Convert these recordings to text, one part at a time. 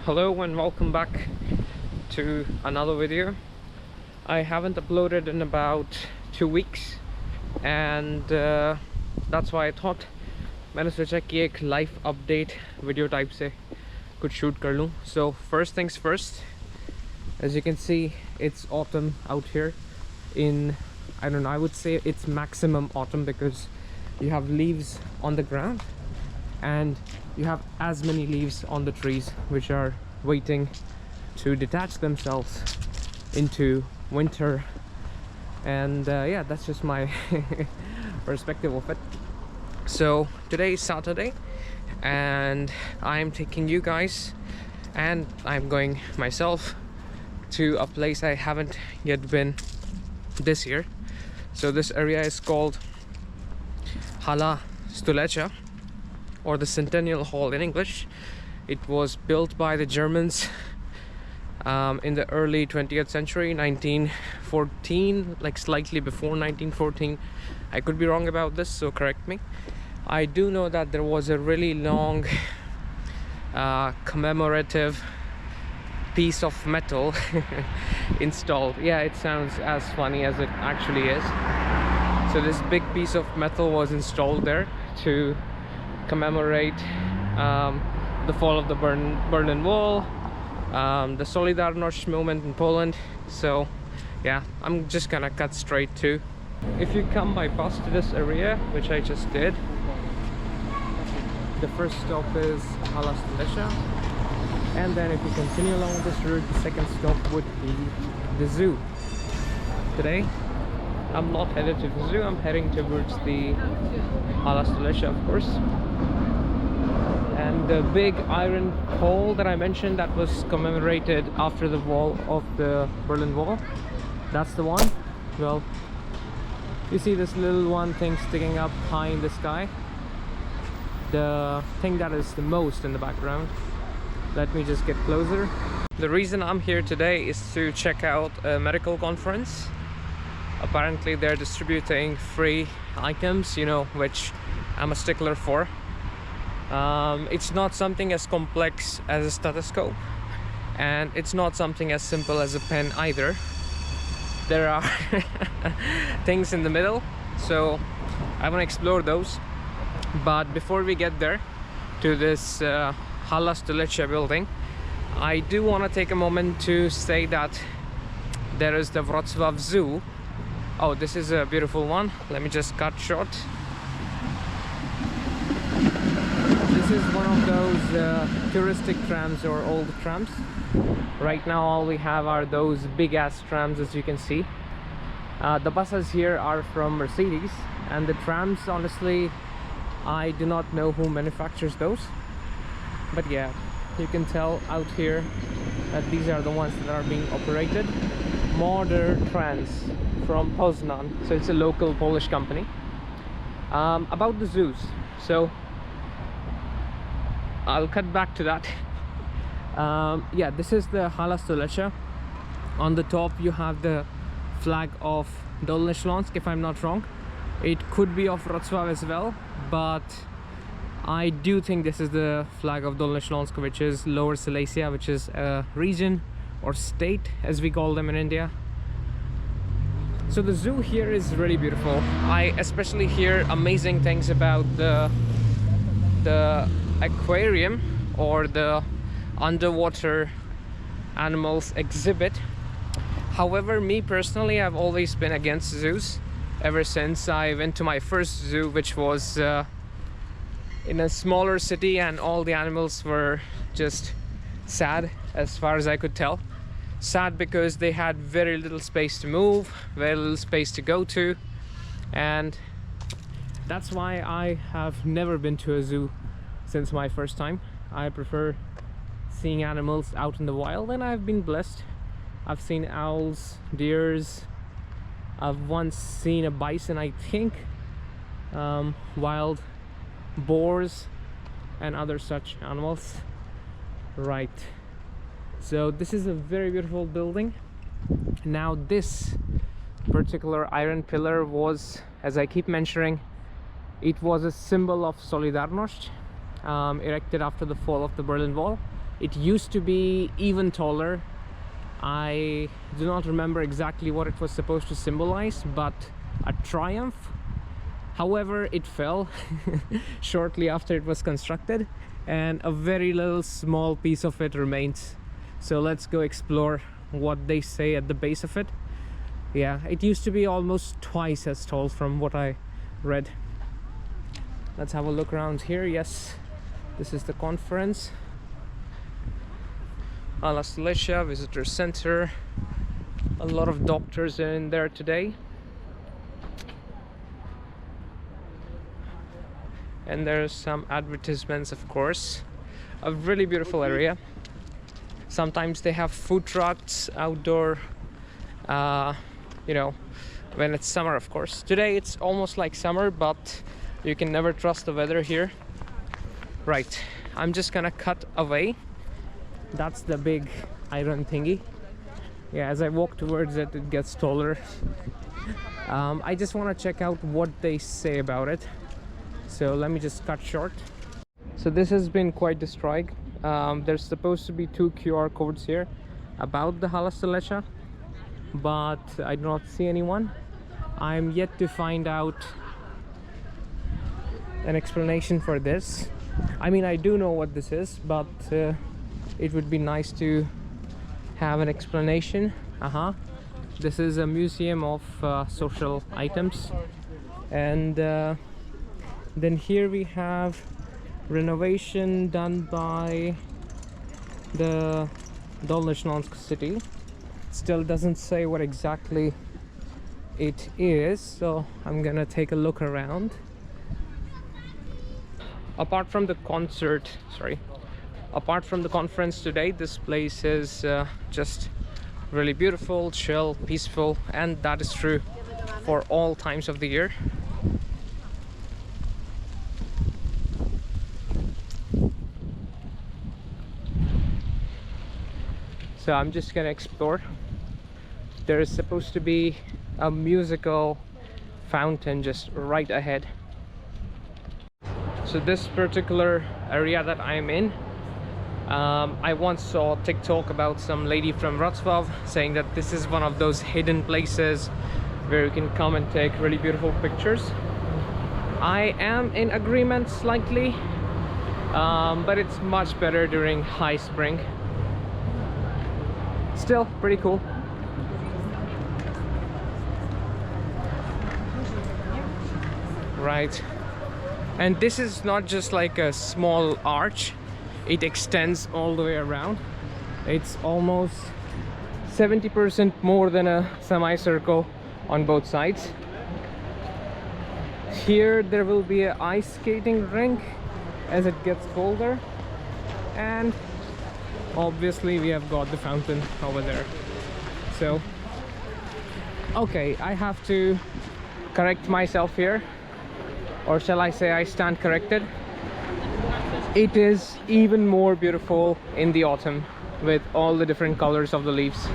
Hello and welcome back to another video. I haven't uploaded in about 2 weeks and that's why I thought मैंने सोचा कि एक live update video type से कुछ shoot कर लूँ. So first things first, as you can see, it's autumn out here. In I don't know, I would say it's maximum autumn because you have leaves on the ground and you have as many leaves on the trees which are waiting to detach themselves into winter. And yeah, that's just my perspective of it. So today is Saturday and I'm taking you guys and I'm going myself to a place I haven't yet been this year. So this area is called Hala Stulecia, or the Centennial Hall in English. It was built by the Germans in the early 20th century, 1914, like slightly before 1914. I could be wrong about this, so correct me. I do know that there was a really long commemorative piece of metal installed. Yeah, it sounds as funny as it actually is. So this big piece of metal was installed there to commemorate the fall of the Berlin Wall, the Solidarność movement in Poland. So yeah, I'm just gonna cut straight to. If you come by bus to this area, which I just did, the first stop is Hala Stulecia, and then if you continue along this route, the second stop would be the zoo. Today I'm not headed to the zoo, I'm heading towards the Hala Stulecia, of course. And the big iron pole that I mentioned that was commemorated after the fall of the Berlin Wall, that's the one. Well, you see this little one thing sticking up high in the sky, the thing that is the most in the background. Let me just get closer. The reason I'm here today is to check out a medical conference. Apparently they're distributing free items, you know, which I'm a stickler for. It's not something as complex as a stethoscope, and it's not something as simple as a pen either. There are things in the middle, so I want to explore those. But before we get there to this Hala Stulecia building, I do want to take a moment to say that there is the Wrocław Zoo. Oh, this is a beautiful one. Let me just cut short. This is one of those touristic trams or old trams. Right now all we have are those big ass trams, as you can see. The buses here are from Mercedes, and the trams, honestly, I do not know who manufactures those. But yeah, you can tell out here that these are the ones that are being operated. Modern Trans from Poznan, so it's a local Polish company. About the zoos, so I'll cut back to that. Yeah, this is the Hala Stulecia. On the top you have the flag of Dolny Śląsk, if I'm not wrong. It could be of Wrocław as well, but I do think this is the flag of Dolny Śląsk, which is Lower Silesia, which is a region or state as we call them in India. So the zoo here is really beautiful. I especially hear amazing things about the aquarium or the underwater animals exhibit. However, me personally, I've always been against zoos ever since I went to my first zoo, which was in a smaller city, and all the animals were just sad as far as I could tell. Sad because they had very little space to move, very little space to go to, and that's why I have never been to a zoo since my first time. I prefer seeing animals out in the wild, and I've been blessed. I've seen owls, deers, I've once seen a bison, I think, wild boars and other such animals. Right, so this is a very beautiful building. Now this particular iron pillar was, as I keep mentioning, it was a symbol of Solidarność, erected after the fall of the Berlin Wall It used to be even taller. I do not remember exactly what it was supposed to symbolize, but a triumph. However, it fell shortly after it was constructed, and a very little small piece of it remains. So let's go explore what they say at the base of it. Yeah, it used to be almost twice as tall from what I read. Let's have a look around here. Yes, this is the conference. Hala Stulecia Visitor Center. A lot of doctors are in there today. And there's some advertisements, of course. A really beautiful area. Sometimes they have food trucks outdoor, you know, when it's summer, of course. Today it's almost like summer, but you can never trust the weather here. Right, I'm just gonna cut away. That's the big iron thingy. Yeah, as I walk towards it, it gets taller. I just want to check out what they say about it. So let me just cut short. So this has been quite the strike. There's supposed to be 2 QR codes here about the Hala Stulecia, but I do not see anyone. I'm yet to find out an explanation for this. I mean, I do know what this is, but it would be nice to have an explanation. This is a museum of social items, and then here we have renovation done by the Dolnośląsk city. Still doesn't say what exactly it is, so I'm gonna take a look around. Apart from the conference today, this place is just really beautiful, chill, peaceful, and that is true for all times of the year. So I'm just gonna explore. There is supposed to be a musical fountain just right ahead. So this particular area that I'm in, I once saw TikTok about some lady from Wrocław saying that this is one of those hidden places where you can come and take really beautiful pictures. I am in agreement slightly, but it's much better during high spring. Still pretty cool. Right, and this is not just like a small arch, it extends all the way around. It's almost 70% more than a semicircle on both sides. Here there will be an ice skating rink as it gets colder, and obviously we have got the fountain over there. So okay, I have to correct myself here, or shall I say I stand corrected. It is even more beautiful in the autumn with all the different colors of the leaves.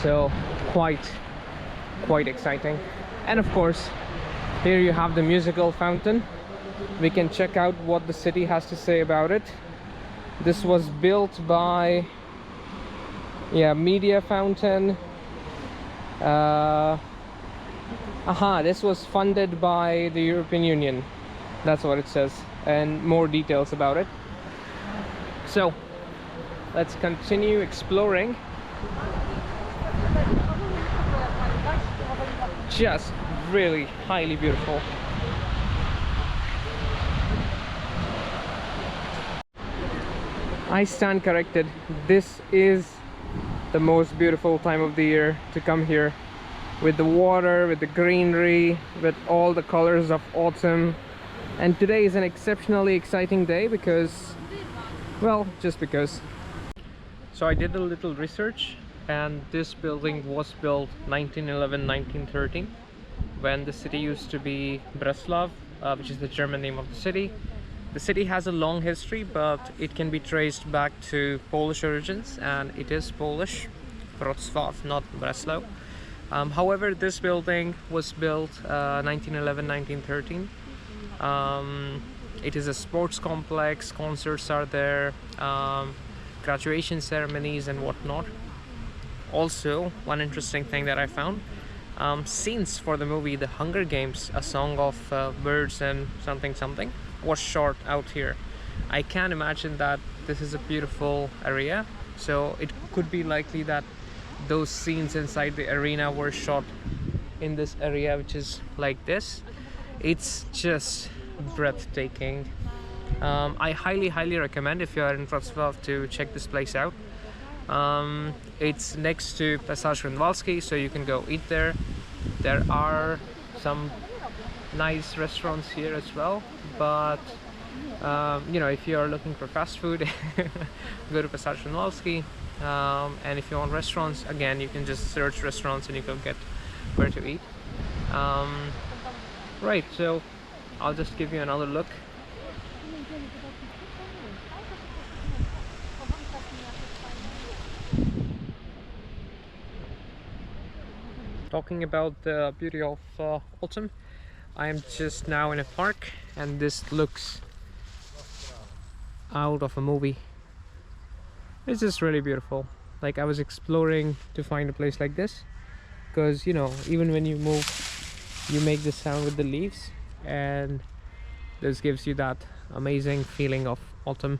So quite exciting. And of course, here you have the musical fountain. We can check out what the city has to say about it. This was built by, yeah, Media Fountain. This was funded by the European Union. That's what it says, and more details about it. So let's continue exploring. Just really highly beautiful. I stand corrected. This is the most beautiful time of the year to come here, with the water, with the greenery, with all the colors of autumn. And today is an exceptionally exciting day because, well, just because. So I did a little research, and this building was built 1911-1913 when the city used to be Wrocław, which is the German name of the city. The city has a long history, but it can be traced back to Polish origins, and it is Polish, Wrocław, not Breslau. However, this building was built 1911-1913. It is a sports complex, concerts are there, graduation ceremonies and whatnot. Also, one interesting thing that I found, scenes for the movie The Hunger Games, a song of birds and something something, was shot out here. I can imagine that this is a beautiful area, so it could be likely that those scenes inside the arena were shot in this area, which is like this. It's just breathtaking. I highly recommend, if you are in Wrocław, to check this place out. It's next to Passage Grunwaldzki, so you can go eat there. There are some nice restaurants here as well, but you know, if you are looking for fast food, go to Passage Grunwaldzki. And if you want restaurants, again, you can just search restaurants and you can get where to eat. Right, so I'll just give you another look. Talking about the beauty of autumn, I am just now in a park, and this looks out of a movie. It's just really beautiful. Like, I was exploring to find a place like this, because, you know, even when you move, you make this sound with the leaves, and this gives you that amazing feeling of autumn.